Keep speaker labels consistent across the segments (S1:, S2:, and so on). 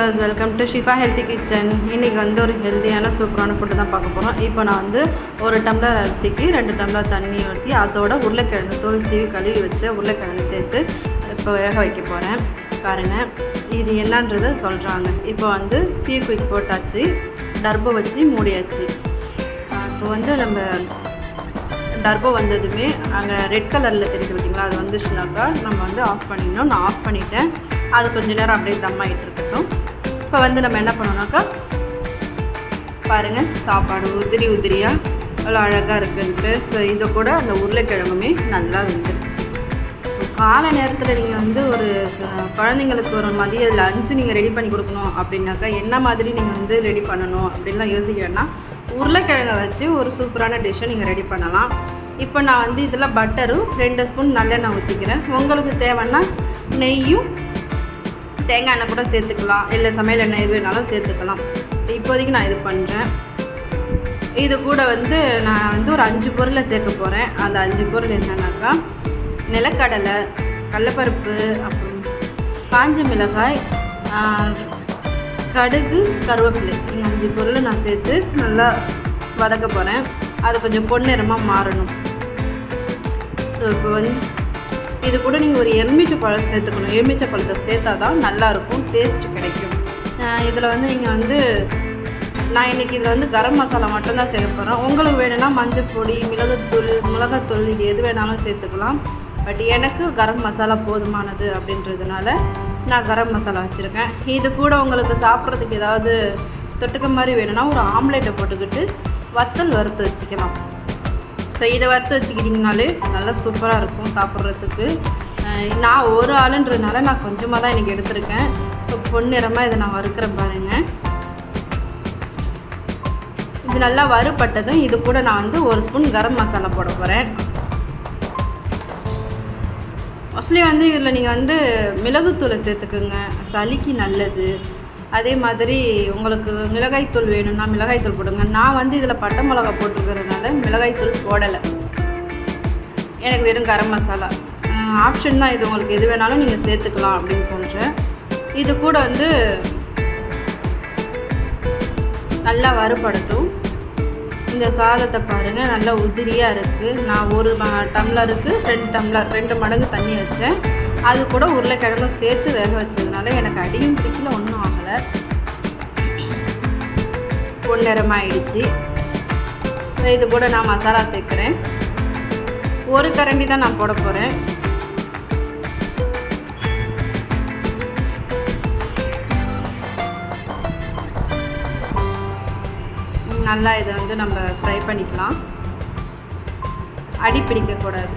S1: Viewers, welcome to Shifa healthy kitchen. இன்றைக்கி வந்து ஒரு ஹெல்த்தியான சூப்பரான ஃபுட்டு தான் பார்க்க போகிறோம். இப்போ நான் வந்து ஒரு டம்ளர் அரிசிக்கு 2 டம்ளர் தண்ணி ஊற்றி அதோட உருளைக்கிழங்கு தோல் சீவி கழுவி வச்ச உருளைக்கிழங்கு சேர்த்து இப்போ வேக வைக்க போகிறேன். பாருங்கள், இது என்னன்றதை சொல்கிறாங்க. இப்போ வந்து குயிக் போட்டாச்சு, டர்போ வச்சு மூடியாச்சு. இப்போ வந்து நம்ம டர்போ வந்ததுமே அங்கே ரெட் கலரில் தெரியுது பார்த்திங்களா, அது வந்துச்சுனாக்கா நம்ம வந்து ஆஃப் பண்ணிடணும். நான் ஆஃப் பண்ணிவிட்டேன். அது கொஞ்சம் நேரம் அப்படியே தம் ஆகிட்டு இருக்கட்டும். இப்போ வந்து நம்ம என்ன பண்ணோம்னாக்கா, பாருங்கள், சாப்பாடு உதிரியாக அவ்வளோ அழகாக இருக்குன்ட்டு. ஸோ இதை கூட அந்த உருளைக்கிழங்குமே நல்லா வெந்துருச்சு. ஸோ காலை நேரத்தில் நீங்கள் வந்து ஒரு குழந்தைங்களுக்கு ஒரு மதிய லஞ்சு நீங்கள் ரெடி பண்ணி கொடுக்கணும் அப்படின்னாக்கா என்ன மாதிரி நீங்கள் வந்து ரெடி பண்ணணும் அப்படின்லாம் யோசிக்க வேணாம். உருளைக்கிழங்கை வச்சு ஒரு சூப்பரான டிஷ்ஷை நீங்கள் ரெடி பண்ணலாம். இப்போ நான் வந்து இதில் பட்டரும் 2 ஸ்பூன் நல்லெண்ணெய் ஊற்றிக்கிறேன். உங்களுக்கு தேவைன்னா நெய்யும் தேங்காய் எண்ணெய் கூட சேர்த்துக்கலாம், இல்லை சமையல் எண்ணெய் எது வேணாலும் சேர்த்துக்கலாம். இப்போதைக்கு நான் இது பண்ணுறேன். இது கூட வந்து நான் வந்து ஒரு 5 பொருளை சேர்க்க போகிறேன். அந்த 5 பொருள் என்னன்னாக்கா, நிலக்கடலை, கடலைப்பருப்பு, அப்புறம் காஞ்ச மிளகாய், கடுகு, கருவேப்பிலை. இந்த 5 பொருளை நான் சேர்த்து நல்லா வதக்க போகிறேன். அது கொஞ்சம் பொன்னிறமாக மாறணும். ஸோ இப்போ வந்து இது கூட நீங்கள் ஒரு எலுமிச்சை பழம் சேர்த்துக்கணும். எலுமிச்சை பழத்தை சேர்த்தா தான் நல்லாயிருக்கும், டேஸ்ட் கிடைக்கும். இதில் வந்து நீங்கள் வந்து நான் இன்றைக்கி இதில் வந்து கரம் மசாலா மட்டும்தான் சேர்க்க போகிறேன். உங்களுக்கு வேணும்னா மஞ்சள் பொடி, மிளகாத்தூள் இது எது வேணாலும் சேர்த்துக்கலாம். பட் எனக்கு கரம் மசாலா போதுமானது அப்படின்றதுனால நான் கரம் மசாலா வச்சுருக்கேன். இது கூட உங்களுக்கு சாப்பிட்றதுக்கு ஏதாவது தொட்டுக்க மாதிரி வேணும்னா ஒரு ஆம்லேட்டை போட்டுக்கிட்டு வத்தல் வறுத்து வச்சுக்கலாம். ஸோ இதை வறுத்து வச்சுக்கிட்டிங்கனாலே நல்லா சூப்பராக இருக்கும் சாப்பிட்றதுக்கு. நான் ஒரு ஆளுன்றதுனால நான் கொஞ்சமாக தான் இன்றைக்கி எடுத்திருக்கேன். இப்போ பொன்னிறமாக இதை நான் வறுக்கிறேன் பாருங்கள். இது நல்லா வறுபட்டதும் இது கூட நான் வந்து 1 ஸ்பூன் கரம் மசாலா போட போகிறேன். மோஸ்ட்லி வந்து இதில் நீங்கள் வந்து மிளகுத்தூளை சேர்த்துக்குங்க, சளிக்கு நல்லது. அதே மாதிரி உங்களுக்கு மிளகாய்த்தூள் வேணும்னா மிளகாய்த்தூள் போடுங்க. நான் வந்து இதில் பட்டை மிளகா போட்டுருக்கிறதுனால மிளகாய்த்தூள் போடலை. எனக்கு வெறும் கரம் மசாலா ஆப்ஷன் தான். இது உங்களுக்கு எது வேணாலும் நீங்கள் சேர்த்துக்கலாம் அப்படின்னு சொல்கிறேன். இது கூட வந்து நல்லா வறுபடட்டும். இந்த சாதத்தை பாருங்கள், நல்லா உதிரியாக இருக்குது. நான் 1 டம்ளருக்கு 2 மடங்கு தண்ணி வச்சேன். அது கூட உருளைக்கிழங்கு சேர்த்து வேக வச்சதுனால எனக்கு அடியும் பிடிக்கல, ஒன்றும் ஆகலை. பொன்னிறமாகிடுச்சு. இது கூட நான் மசாலா சேர்க்குறேன். 1 கரண்டி தான் நான் போட போகிறேன். நல்லா இதை வந்து நம்ம ஃப்ரை பண்ணிக்கலாம். அடி பிடிக்கக்கூடாது.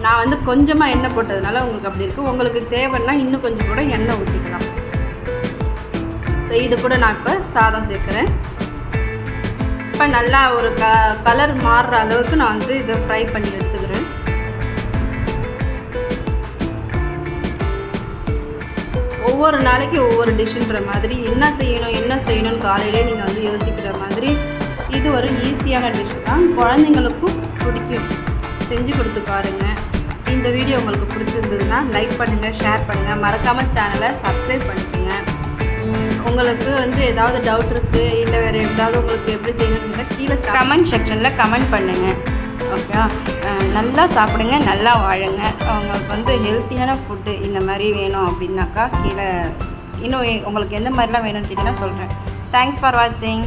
S1: நான் வந்து கொஞ்சமாக எண்ணெய் போட்டதுனால உங்களுக்கு அப்படி இருக்குது. உங்களுக்கு தேவைன்னா இன்னும் கொஞ்சம் கூட எண்ணெய் ஊற்றிக்கலாம். ஸோ இது கூட நான் இப்போ சாதம் சேர்க்குறேன். இப்போ நல்லா ஒரு கலர் மாறுற அளவுக்கு நான் வந்து இதை ஃப்ரை பண்ணி எடுத்துக்கிறேன். ஒவ்வொரு நாளைக்கு ஒவ்வொரு டிஷ்ஷுன்ற மாதிரி என்ன செய்யணும்னு காலையிலே நீங்கள் வந்து யோசிக்கிற மாதிரி இது ஒரு ஈஸியான டிஷ் தான். குழந்தைங்களுக்கும் பிடிக்கும். செஞ்சு கொடுத்து பாருங்கள். இந்த வீடியோ உங்களுக்கு பிடிச்சிருந்ததுன்னா லைக் பண்ணுங்கள், ஷேர் பண்ணுங்கள், மறக்காமல் சேனலை சப்ஸ்கிரைப் பண்ணிக்கோங்க. உங்களுக்கு வந்து ஏதாவது டவுட் இருக்குது, இல்லை வேறு ஏதாவது உங்களுக்கு எப்படி செய்யணும்னா கீழே கமெண்ட் செக்ஷனில் கமெண்ட் பண்ணுங்கள். ஓகே, நல்லா சாப்பிடுங்க, நல்லா வாழுங்க. உங்களுக்கு வந்து ஹெல்த்தியான ஃபுட்டு இந்த மாதிரி வேணும் அப்படின்னாக்கா கீழே இன்னும் உங்களுக்கு எந்த மாதிரிலாம் வேணும்னு கேட்டிங்கன்னா சொல்கிறேன். தேங்க்ஸ் ஃபார் வாட்சிங்.